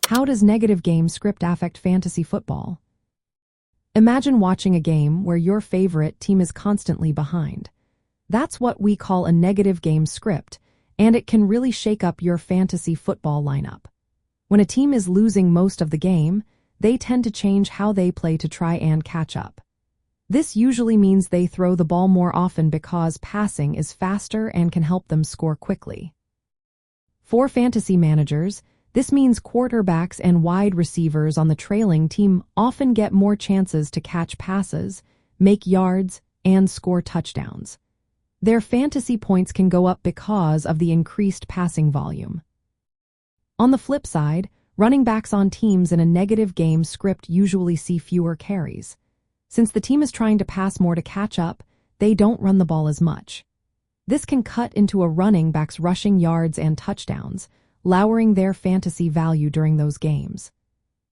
How does negative game script affect fantasy football? Imagine watching a game where your favorite team is constantly behind. That's what we call a negative game script, and it can really shake up your fantasy football lineup. When a team is losing most of the game, they tend to change how they play to try and catch up. This usually means they throw the ball more often because passing is faster and can help them score quickly. For fantasy managers, this means quarterbacks and wide receivers on the trailing team often get more chances to catch passes, make yards, and score touchdowns. Their fantasy points can go up because of the increased passing volume. On the flip side, running backs on teams in a negative game script usually see fewer carries. Since the team is trying to pass more to catch up, they don't run the ball as much. This can cut into a running back's rushing yards and touchdowns, lowering their fantasy value during those games.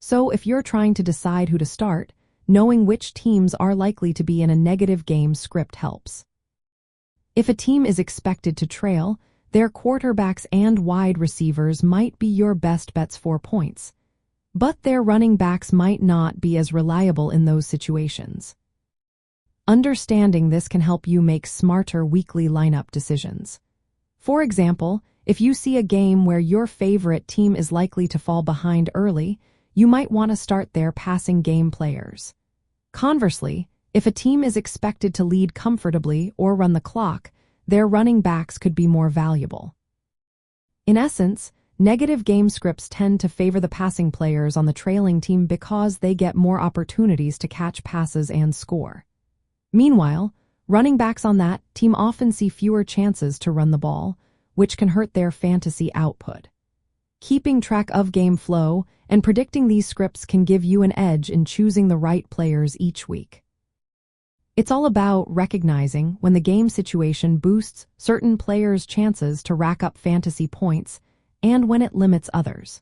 So if you're trying to decide who to start, knowing which teams are likely to be in a negative game script helps. If a team is expected to trail, their quarterbacks and wide receivers might be your best bets for points, but their running backs might not be as reliable in those situations. Understanding this can help you make smarter weekly lineup decisions. For example, if you see a game where your favorite team is likely to fall behind early, you might want to start their passing game players. Conversely, if a team is expected to lead comfortably or run the clock, their running backs could be more valuable. In essence, negative game scripts tend to favor the passing players on the trailing team because they get more opportunities to catch passes and score. Meanwhile, running backs on that team often see fewer chances to run the ball, which can hurt their fantasy output. Keeping track of game flow and predicting these scripts can give you an edge in choosing the right players each week. It's all about recognizing when the game situation boosts certain players' chances to rack up fantasy points and when it limits others.